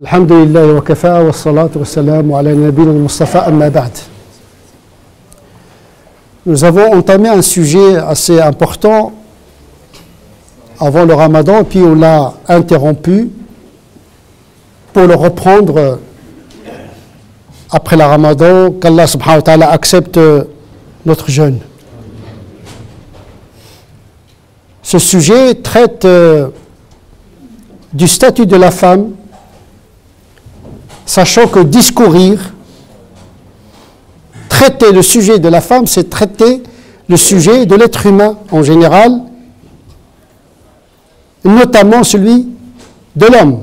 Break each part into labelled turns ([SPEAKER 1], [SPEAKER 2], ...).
[SPEAKER 1] الحمد لله وكفى والصلاة والسلام على نبينا المصطفى أما بعد. Nous avons entamé un sujet assez important avant le Ramadan, puis on l'a interrompu pour le reprendre après le Ramadan, qu'Allah subhanahu wa ta'ala accepte notre jeûne. Ce sujet traite du statut de la femme, sachant que discourir, traiter le sujet de la femme, c'est traiter le sujet de l'être humain en général, notamment celui de l'homme.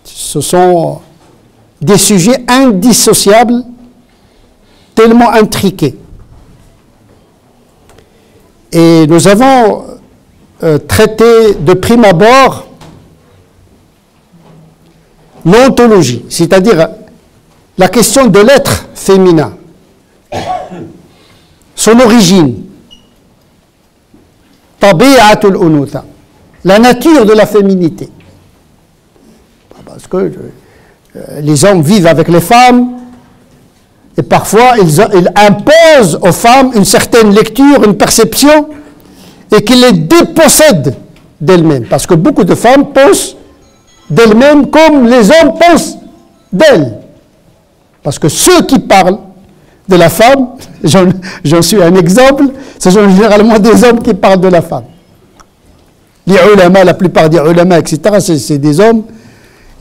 [SPEAKER 1] Ce sont des sujets indissociables, tellement intriqués. Et nous avons traité de prime abord l'ontologie, c'est-à-dire la question de l'être féminin, son origine, tabi'atul unutha, la nature de la féminité. Parce que les hommes vivent avec les femmes et parfois ils imposent aux femmes une certaine lecture, une perception et qu'ils les dépossèdent d'elles-mêmes. Parce que beaucoup de femmes pensent d'elles-mêmes comme les hommes pensent d'elles. Parce que ceux qui parlent de la femme, j'en suis un exemple, ce sont généralement des hommes qui parlent de la femme. Les ulama, la plupart des ulama, etc., c'est des hommes,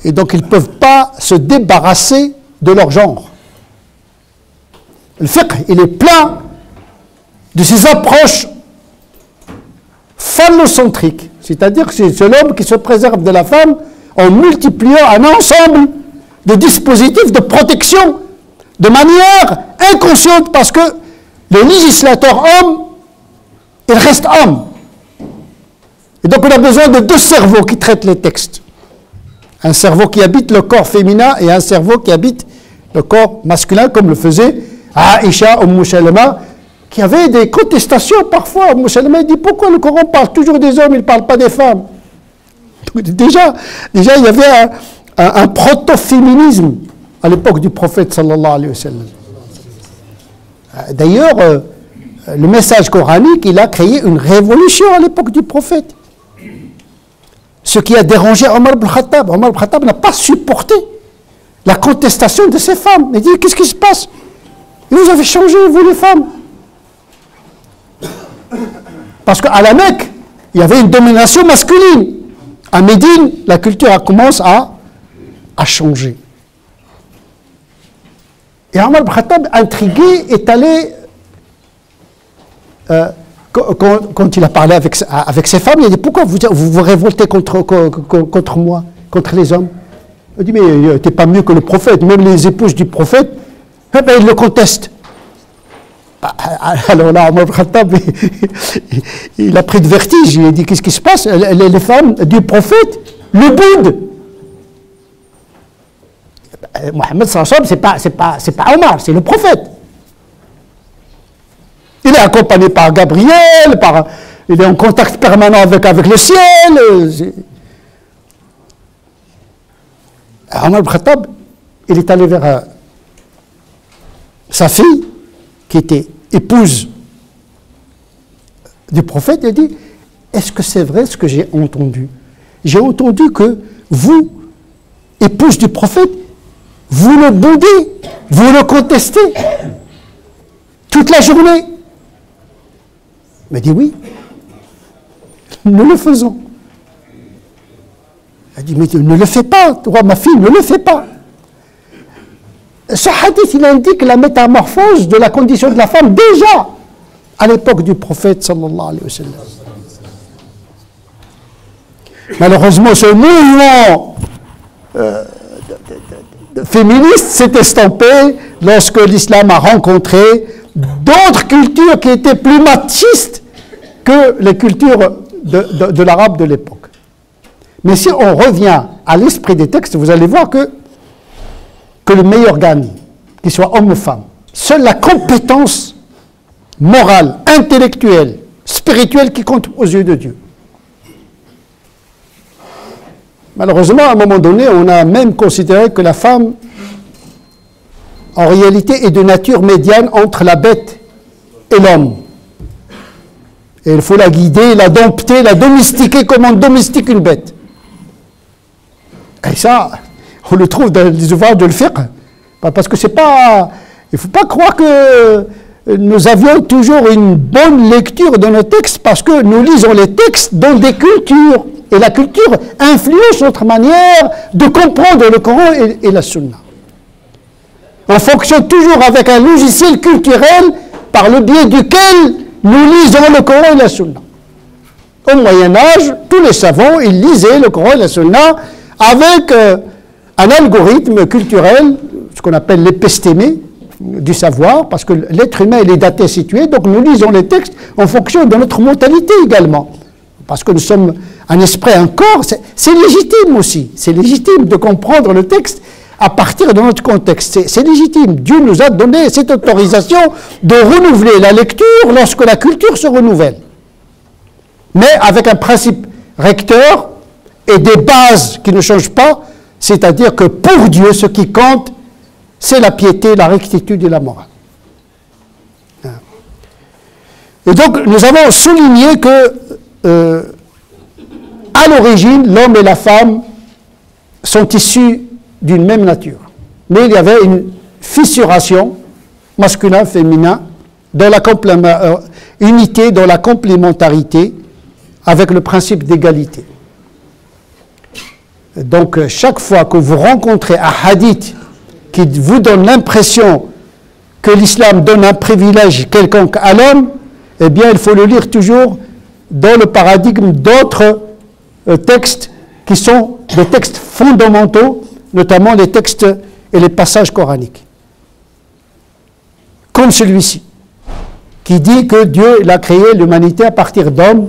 [SPEAKER 1] et donc ils ne peuvent pas se débarrasser de leur genre. Le fiqh, il est plein de ces approches phallocentriques, c'est-à-dire que c'est l'homme qui se préserve de la femme en multipliant un ensemble de dispositifs de protection de manière inconsciente, parce que le législateur homme, il reste homme. Et donc on a besoin de deux cerveaux qui traitent les textes. Un cerveau qui habite le corps féminin et un cerveau qui habite le corps masculin, comme le faisait Aïcha Salama, qui avait des contestations parfois. Salama dit: pourquoi le Coran parle toujours des hommes, il ne parle pas des femmes? Déjà, il y avait un proto-féminisme à l'époque du prophète sallallahu alayhi wa sallam. D'ailleurs, le message coranique, il a créé une révolution à l'époque du prophète. Ce qui a dérangé Omar ibn Khattab. Omar ibn Khattab n'a pas supporté la contestation de ces femmes. Il dit: qu'est-ce qui se passe? Et vous avez changé, vous les femmes. Parce qu'à la Mecque, il y avait une domination masculine. À Médine, la culture commence à changer. Et Omar ibn Khattab, intrigué, est allé, quand il a parlé avec ses femmes, il a dit: pourquoi vous révoltez contre moi, contre les hommes? Il dit: mais t'es pas mieux que le prophète, même les épouses du prophète, eh ben, ils le contestent. Alors là, Omar ibn Khattab, il a pris de vertige, il a dit: qu'est-ce qui se passe? Les femmes du prophète le boudent. Mohammed sallallahu alayhi wa sallam, c'est pas Omar, c'est le prophète. Il est accompagné par Gabriel, il est en contact permanent avec le ciel. Omar ibn Khattab, il est allé vers sa fille, qui était épouse du prophète, et dit: est-ce que c'est vrai ce que j'ai entendu? J'ai entendu que vous, épouse du prophète, vous le boudez, vous le contestez toute la journée. Elle dit: oui, nous le faisons. Elle dit: mais ne le fais pas, toi, ma fille, ne le fais pas. Ce hadith, il indique la métamorphose de la condition de la femme déjà à l'époque du prophète sallallahu alayhi wa sallam. Malheureusement, ce mouvement féministe s'est estampé lorsque l'islam a rencontré d'autres cultures qui étaient plus machistes que les cultures de l'arabe de l'époque. Mais si on revient à l'esprit des textes, vous allez voir que le meilleur gagne, qu'il soit homme ou femme. Seule la compétence morale, intellectuelle, spirituelle qui compte aux yeux de Dieu. Malheureusement, à un moment donné, on a même considéré que la femme, en réalité, est de nature médiane entre la bête et l'homme. Et il faut la guider, la dompter, la domestiquer comme on domestique une bête. Et ça, on le trouve dans les ouvrages de l'fiqh. Parce que c'est pas... Il ne faut pas croire que nous avions toujours une bonne lecture de nos textes, parce que nous lisons les textes dans des cultures. Et la culture influence notre manière de comprendre le Coran et la Sunna. On fonctionne toujours avec un logiciel culturel par le biais duquel nous lisons le Coran et la Sunna. Au Moyen-Âge, tous les savants, ils lisaient le Coran et la Sunna avec un algorithme culturel, ce qu'on appelle l'épistémé du savoir, parce que l'être humain il est daté, situé, donc nous lisons les textes en fonction de notre mentalité également. Parce que nous sommes un esprit, un corps, c'est légitime aussi. C'est légitime de comprendre le texte à partir de notre contexte. C'est légitime. Dieu nous a donné cette autorisation de renouveler la lecture lorsque la culture se renouvelle. Mais avec un principe recteur et des bases qui ne changent pas, c'est-à-dire que pour Dieu, ce qui compte, c'est la piété, la rectitude et la morale. Et donc, nous avons souligné que, à l'origine, l'homme et la femme sont issus d'une même nature. Mais il y avait une fissuration masculin-féminin dans la unité, dans la complémentarité, avec le principe d'égalité. Donc, chaque fois que vous rencontrez un hadith qui vous donne l'impression que l'islam donne un privilège quelconque à l'homme, eh bien, il faut le lire toujours dans le paradigme d'autres textes qui sont des textes fondamentaux, notamment les textes et les passages coraniques. Comme celui-ci, qui dit que Dieu il a créé l'humanité à partir d'hommes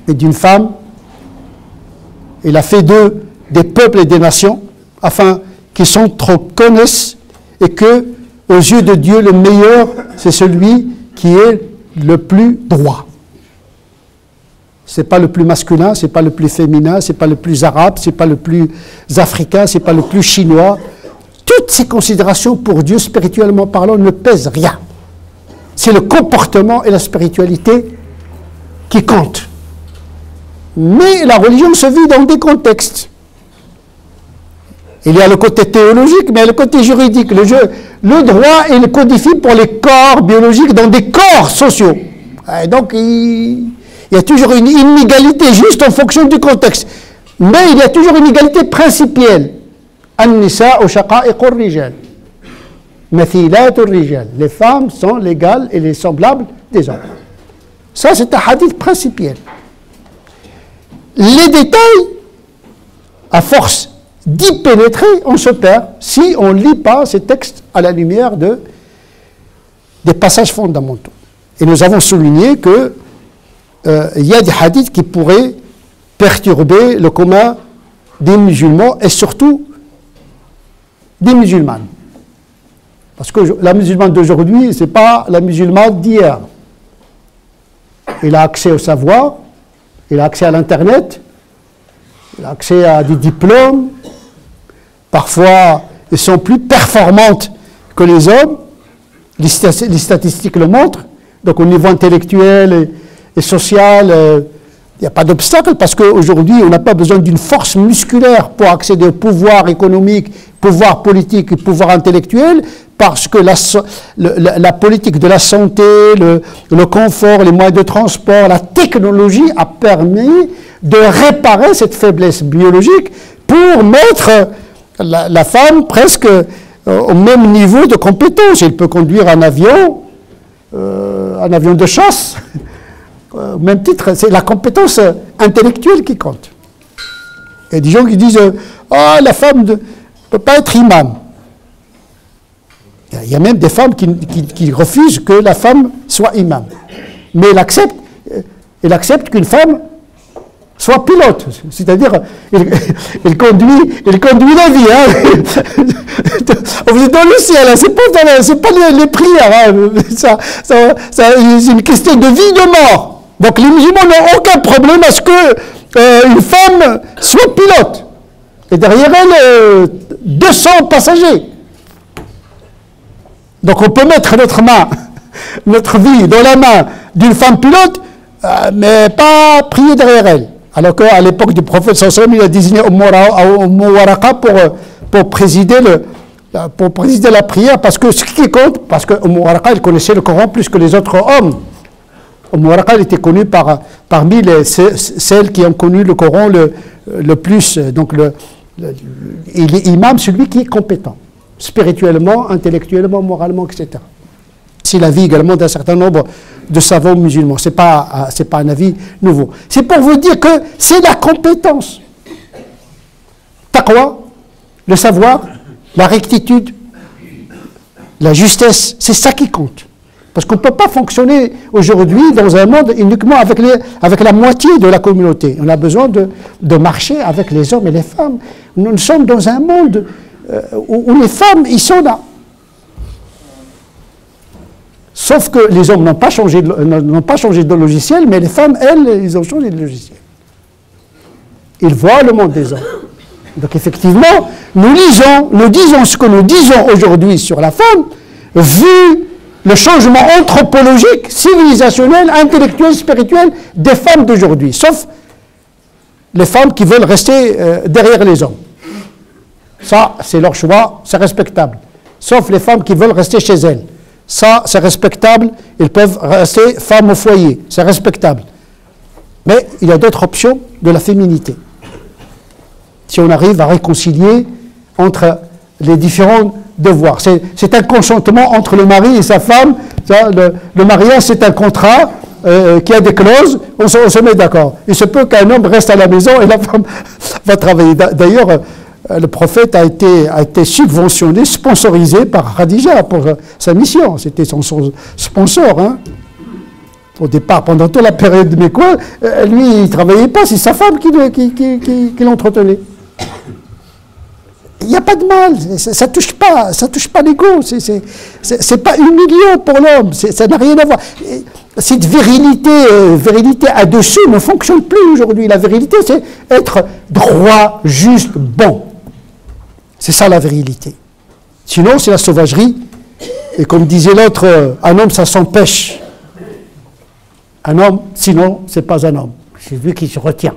[SPEAKER 1] et d'une femme. Il a fait d'eux des peuples et des nations, afin qu'ils s'entre-connaissent et que, aux yeux de Dieu, le meilleur, c'est celui qui est le plus droit. Ce n'est pas le plus masculin, ce n'est pas le plus féminin, ce n'est pas le plus arabe, ce n'est pas le plus africain, ce n'est pas le plus chinois. Toutes ces considérations pour Dieu, spirituellement parlant, ne pèsent rien. C'est le comportement et la spiritualité qui comptent. Mais la religion se vit dans des contextes. Il y a le côté théologique, mais il y a le côté juridique. Le droit, il codifie pour les corps biologiques dans des corps sociaux. Et donc, il y a toujours une inégalité juste en fonction du contexte. Mais il y a toujours une égalité principielle. An-nisa shaqa'iq ar-rijal. Mathilat ar-rijal. Les femmes sont l'égales et les semblables des hommes. Ça, c'est un hadith principiel. Les détails, à force d'y pénétrer, on se perd si on ne lit pas ces textes à la lumière des passages fondamentaux. Et nous avons souligné que il y a des hadiths qui pourraient perturber le commun des musulmans et surtout des musulmanes. Parce que la musulmane d'aujourd'hui, ce n'est pas la musulmane d'hier. Il a accès au savoir, il a accès à l'Internet, il a accès à des diplômes. Parfois, elles sont plus performantes que les hommes. Les statistiques le montrent. Donc, au niveau intellectuel et social, il n'y a pas d'obstacle parce qu'aujourd'hui, on n'a pas besoin d'une force musculaire pour accéder au pouvoir économique, pouvoir politique et pouvoir intellectuel, parce que la politique de la santé, le confort, les moyens de transport, la technologie a permis de réparer cette faiblesse biologique pour mettre la femme presque au même niveau de compétence. Elle peut conduire un avion de chasse. Au même titre, c'est la compétence intellectuelle qui compte. Il y a des gens qui disent « Ah, la femme ne peut pas être imam ». Il y a même des femmes qui refusent que la femme soit imam. Mais elle accepte qu'une femme soit pilote. C'est-à-dire, elle conduit la vie. Hein. Vous êtes dans le ciel, hein. C'est pas les prières. Hein. C'est une question de vie, de mort. Donc les musulmans n'ont aucun problème à ce que une femme soit pilote, et derrière elle, 200 passagers. Donc on peut mettre notre main, notre vie dans la main d'une femme pilote, mais pas prier derrière elle. Alors qu'à l'époque du prophète sallallahu alayhi wa sallam, il a désigné Umm Waraqa pour présider la prière, parce que ce qui compte, parce que Umm Waraqa, il connaissait le Coran plus que les autres hommes. Umm Waraqa, il était connu parmi celles qui ont connu le Coran le plus. Donc il est imam, celui qui est compétent, spirituellement, intellectuellement, moralement, etc. C'est l'avis également d'un certain nombre de savants musulmans. Ce n'est pas un avis nouveau. C'est pour vous dire que c'est la compétence. Taqwa, le savoir, la rectitude, la justesse, c'est ça qui compte. Parce qu'on ne peut pas fonctionner aujourd'hui dans un monde uniquement avec la moitié de la communauté. On a besoin de marcher avec les hommes et les femmes. Nous sommes dans un monde où les femmes, ils sont là. Sauf que les hommes n'ont pas changé de logiciel, mais les femmes, elles, ils ont changé de logiciel. Ils voient le monde des hommes. Donc effectivement, nous disons ce que nous disons aujourd'hui sur la femme, vu le changement anthropologique, civilisationnel, intellectuel, spirituel des femmes d'aujourd'hui, sauf les femmes qui veulent rester derrière les hommes. Ça, c'est leur choix, c'est respectable. Sauf les femmes qui veulent rester chez elles. Ça, c'est respectable, ils peuvent rester femmes au foyer, c'est respectable. Mais il y a d'autres options de la féminité. Si on arrive à réconcilier entre les différents devoirs. C'est un consentement entre le mari et sa femme. Le mariage, c'est un contrat qui a des clauses, on se met d'accord. Il se peut qu'un homme reste à la maison et la femme va travailler. D'ailleurs, le prophète a été subventionné, sponsorisé par Khadija pour sa mission. C'était son sponsor. Hein. Au départ, pendant toute la période de Mekwa, lui, il ne travaillait pas, c'est sa femme qui l'entretenait. Il n'y a pas de mal, ça ne touche pas l'ego, c'est pas humiliant pour l'homme, ça n'a rien à voir. Cette virilité à dessous ne fonctionne plus aujourd'hui. La virilité, c'est être droit, juste, bon. C'est ça la virilité. Sinon, c'est la sauvagerie. Et comme disait l'autre, un homme, ça s'empêche. Un homme, sinon, c'est pas un homme. C'est lui qui se retient.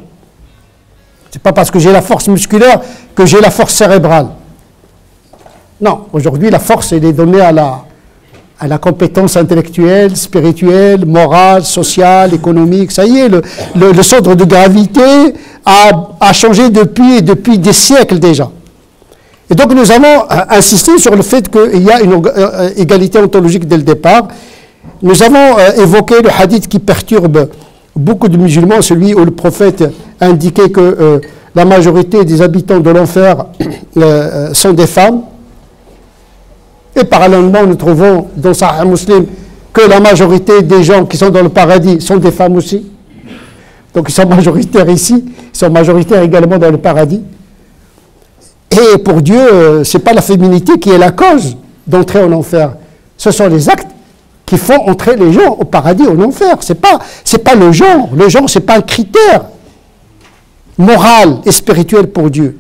[SPEAKER 1] C'est pas parce que j'ai la force musculaire que j'ai la force cérébrale. Non, aujourd'hui, la force, elle est donnée à la compétence intellectuelle, spirituelle, morale, sociale, économique. Ça y est, le centre de gravité a changé depuis des siècles déjà. Et donc nous avons insisté sur le fait qu'il y a une égalité ontologique dès le départ. Nous avons évoqué le hadith qui perturbe beaucoup de musulmans, celui où le prophète indiquait que la majorité des habitants de l'enfer sont des femmes. Et parallèlement, nous trouvons dans Sahih Muslim que la majorité des gens qui sont dans le paradis sont des femmes aussi. Donc ils sont majoritaires ici, ils sont majoritaires également dans le paradis. Et pour Dieu, ce n'est pas la féminité qui est la cause d'entrer en enfer. Ce sont les actes qui font entrer les gens au paradis ou en enfer. Ce n'est pas le genre. Le genre, ce n'est pas un critère moral et spirituel pour Dieu.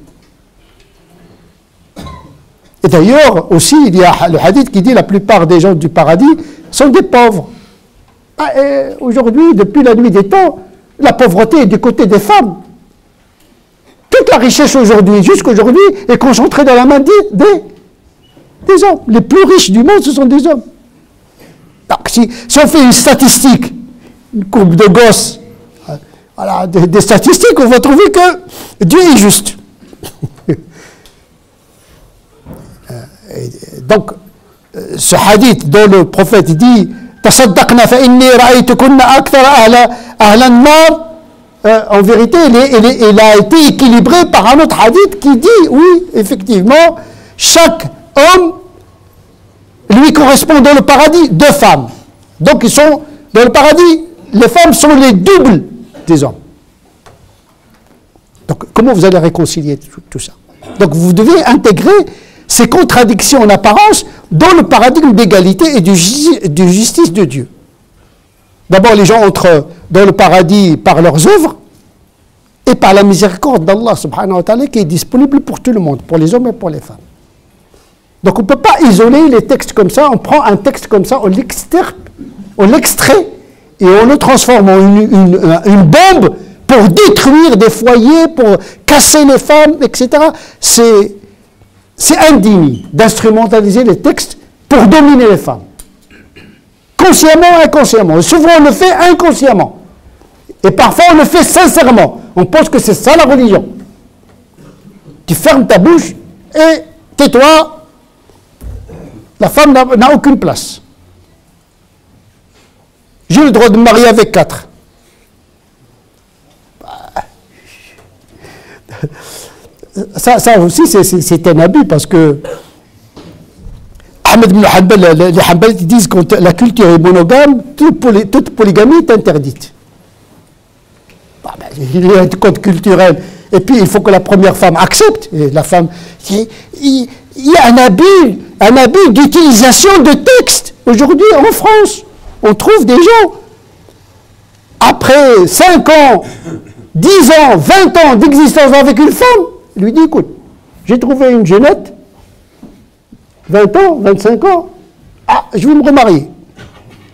[SPEAKER 1] Et d'ailleurs, aussi, il y a le hadith qui dit que la plupart des gens du paradis sont des pauvres. Aujourd'hui, depuis la nuit des temps, la pauvreté est du côté des femmes. Toute la richesse aujourd'hui, jusqu'aujourd'hui, est concentrée dans la main des hommes. Les plus riches du monde, ce sont des hommes. Donc, si on fait une statistique, une courbe de Gauss, voilà, des statistiques, on va trouver que Dieu est juste. Donc, ce hadith dont le prophète dit Tasaddaqna fa inni ra'aytukunna akthara ahla an-nar, en vérité, il a été équilibré par un autre hadith qui dit, oui, effectivement, chaque homme lui correspond dans le paradis deux femmes. Donc, ils sont dans le paradis, les femmes sont les doubles des hommes. Donc, comment vous allez réconcilier tout ça? Donc, vous devez intégrer ces contradictions en apparence dans le paradigme d'égalité et de justice de Dieu. D'abord, les gens entrent dans le paradis par leurs œuvres, et par la miséricorde d'Allah subhanahu wa ta'ala qui est disponible pour tout le monde, pour les hommes et pour les femmes. Donc on ne peut pas isoler les textes comme ça, on prend un texte comme ça, on l'extrait et on le transforme en une bombe pour détruire des foyers, pour casser les femmes, etc. C'est indigne d'instrumentaliser les textes pour dominer les femmes. Consciemment, inconsciemment. Souvent on le fait inconsciemment. Et parfois on le fait sincèrement. On pense que c'est ça la religion. Tu fermes ta bouche et tais-toi. La femme n'a aucune place. J'ai le droit de me marier avec 4. Ça aussi, c'est un abus parce que Ahmed ibn Hanbal, les Hanbalites disent que la culture est monogame, toute polygamie est interdite. Il y a un code culturel. Et puis, il faut que la première femme accepte. Et la femme, il y a un abus d'utilisation de textes. Aujourd'hui, en France, on trouve des gens, après 5 ans, 10 ans, 20 ans d'existence avec une femme, il lui dit, écoute, j'ai trouvé une jeunette, 20 ans, 25 ans, je vais me remarier.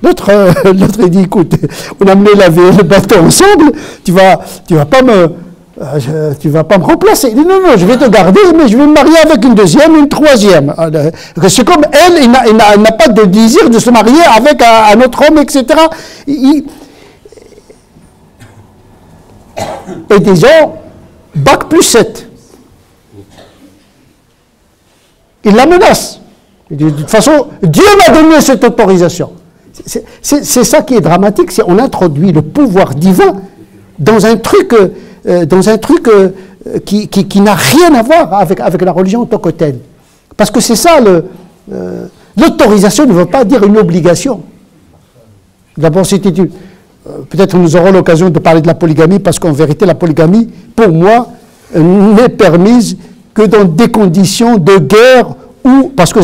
[SPEAKER 1] L'autre, il dit, écoute, on a mené le bateau ensemble, tu vas pas me remplacer. Il dit, non, je vais te garder, mais je vais me marier avec une deuxième, une troisième. C'est comme elle, il n'a pas de désir de se marier avec un autre homme, etc. Et des gens, bac plus 7. Il la menace. Il dit, de toute façon, Dieu m'a donné cette autorisation. C'est ça qui est dramatique, c'est on introduit le pouvoir divin dans un truc qui n'a rien à voir avec la religion en tant que telle. Parce que c'est ça, l'autorisation ne veut pas dire une obligation. D'abord, peut-être nous aurons l'occasion de parler de la polygamie, parce qu'en vérité, la polygamie, pour moi, n'est permise que dans des conditions de guerre, parce que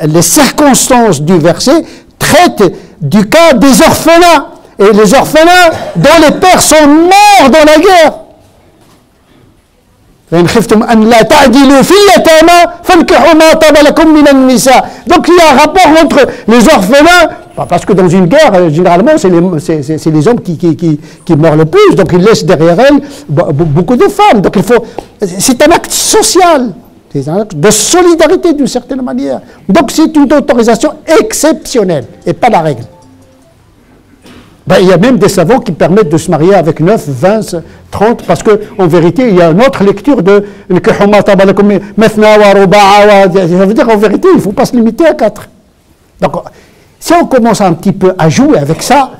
[SPEAKER 1] les circonstances du verset traitent du cas des orphelins. Et les orphelins dont les pères sont morts dans la guerre. Donc il y a un rapport entre les orphelins, parce que dans une guerre, généralement, c'est les hommes qui meurent le plus, donc ils laissent derrière elles beaucoup de femmes. Donc c'est un acte social, c'est un acte de solidarité d'une certaine manière. Donc c'est une autorisation exceptionnelle et pas la règle. Il y a même des savants qui permettent de se marier avec 9, 20, 30, parce qu'en vérité, il y a une autre lecture de... Ça veut dire qu'en vérité, il ne faut pas se limiter à 4. Donc, si on commence un petit peu à jouer avec ça,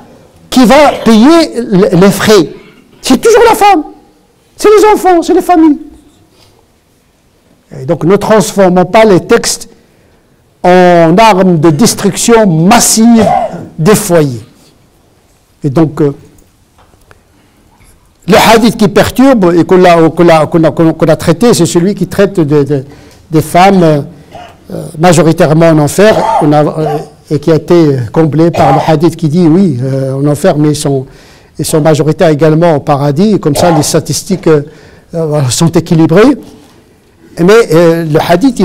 [SPEAKER 1] qui va payer les frais? C'est toujours la femme. C'est les enfants, c'est les familles. Et donc, ne transformons pas les textes en armes de destruction massive des foyers. Et donc, le hadith qui perturbe et qu'on a traité, c'est celui qui traite des femmes majoritairement en enfer, et qui a été comblé par le hadith qui dit, oui, en enfer, mais ils sont majoritaires également au paradis, et comme ça les statistiques sont équilibrées. Mais le hadith,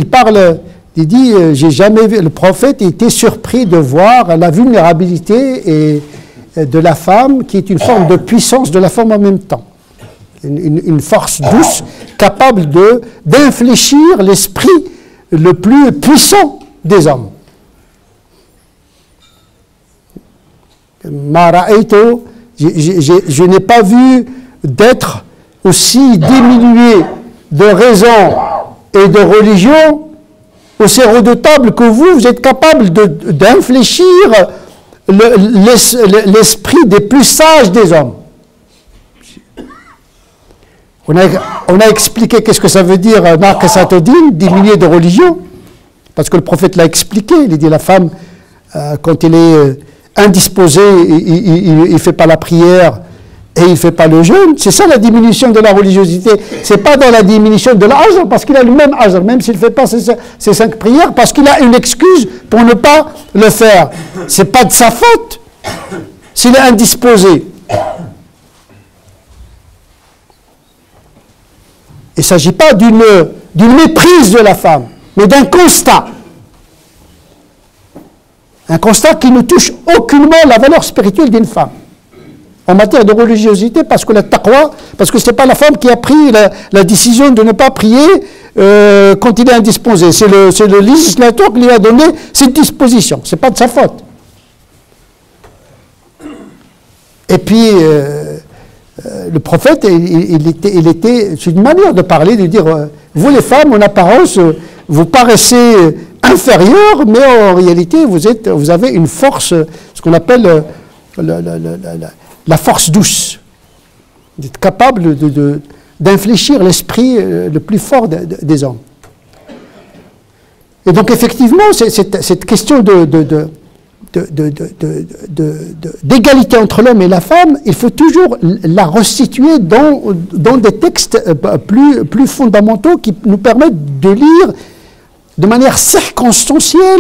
[SPEAKER 1] il dit, j'ai jamais vu, le prophète était surpris de voir la vulnérabilité de la femme, qui est une forme de puissance de la femme en même temps. Une force douce, capable d'infléchir l'esprit le plus puissant des hommes. Je n'ai pas vu d'être aussi diminué de raison et de religion, aussi redoutable que vous êtes capable d'infléchir l'esprit des plus sages des hommes. On a expliqué qu'est-ce que ça veut dire diminuer de religion, parce que le prophète l'a expliqué. Il dit la femme, quand il est indisposé, il ne fait pas la prière et il ne fait pas le jeûne. C'est ça la diminution de la religiosité. C'est pas dans la diminution de l'ajr, parce qu'il a le même ajr, même s'il ne fait pas ses 5 prières, parce qu'il a une excuse pour ne pas le faire. C'est pas de sa faute s'il est indisposé. Il ne s'agit pas d'une méprise de la femme, mais d'un constat. Un constat qui ne touche aucunement la valeur spirituelle d'une femme. En matière de religiosité, parce que la taqwa, parce que ce n'est pas la femme qui a pris la décision de ne pas prier quand il est indisposé. C'est le législateur qui lui a donné cette disposition. Ce n'est pas de sa faute. Et puis, le prophète, c'est une manière de parler, de dire, vous les femmes, en apparence, vous paraissez inférieures, mais en réalité, vous avez une force, ce qu'on appelle la force douce. Vous êtes capable d'infléchir l'esprit le plus fort des hommes. Et donc, effectivement, cette question d'égalité entre l'homme et la femme, il faut toujours la restituer dans des textes plus fondamentaux qui nous permettent de lire de manière circonstancielle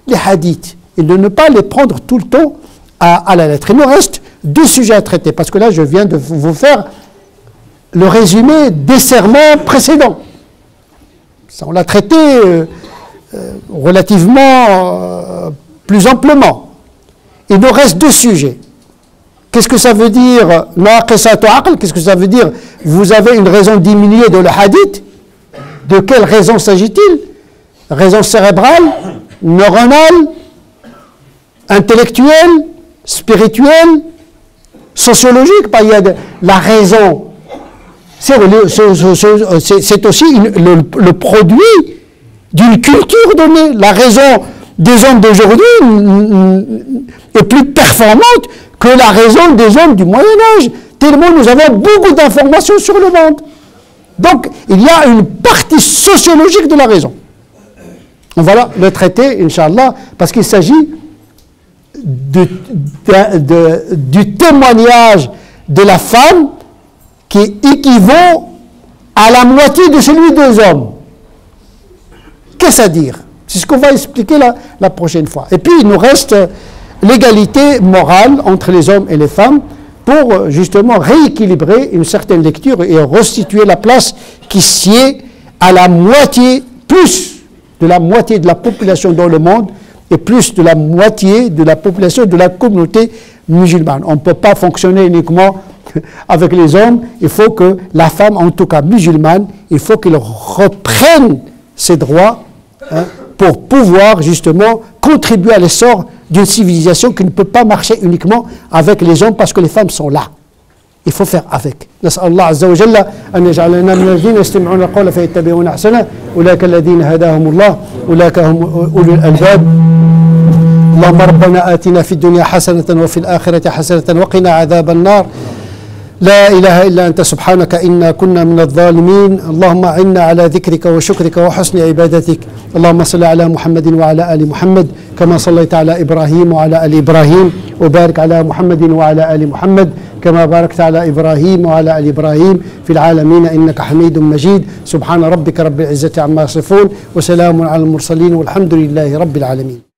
[SPEAKER 1] les hadiths et de ne pas les prendre tout le temps à la lettre. Il nous reste 2 sujets à traiter, parce que là je viens de vous faire le résumé des sermons précédents. Ça, on l'a traité relativement plus amplement. Il nous reste 2 sujets. Qu'est-ce que ça veut dire naqisatu aql? Qu'est-ce que ça veut dire vous avez une raison diminuée dans le hadith? De quelle raison s'agit-il? Raison cérébrale, neuronale, intellectuelle, spirituelle, sociologique? Il y a la raison. C'est aussi le produit d'une culture donnée. La raison des hommes d'aujourd'hui est plus performante que la raison des hommes du Moyen-Âge, tellement nous avons beaucoup d'informations sur le monde. Donc, il y a une partie sociologique de la raison. On va le traiter, Inch'Allah, parce qu'il s'agit du témoignage de la femme qui équivaut à la moitié de celui des hommes. Qu'est-ce à dire? C'est ce qu'on va expliquer la prochaine fois. Et puis, il nous reste l'égalité morale entre les hommes et les femmes pour justement rééquilibrer une certaine lecture et restituer la place qui sied à la moitié, plus de la moitié de la population dans le monde et plus de la moitié de la population de la communauté musulmane. On ne peut pas fonctionner uniquement avec les hommes, il faut que la femme, en tout cas musulmane, il faut qu'elle reprenne ses droits pour pouvoir justement contribuer à l'essor d'une civilisation qui ne peut pas marcher uniquement avec les hommes parce que les femmes sont là. Il faut faire avec. نسأل الله عز وجل أن يجعلنا من الذين يستمعون القول فيتبعون أحسنه أولئك الذين هداهم الله أولئك هم أولو الألباب اللهم ربنا آتنا في الدنيا حسنة وفي الآخرة حسنة وقنا عذاب النار لا إله إلا أنت سبحانك إنا كنا من الظالمين اللهم أعنا على ذكرك وشكرك وحسن عبادتك اللهم صل على محمد وعلى آل محمد كما صليت على إبراهيم وعلى آل إبراهيم وبارك على محمد وعلى آل محمد كما باركت على إبراهيم وعلى آل إبراهيم في العالمين إنك حميد مجيد سبحان ربك رب العزة عما يصفون وسلام على المرسلين والحمد لله رب العالمين.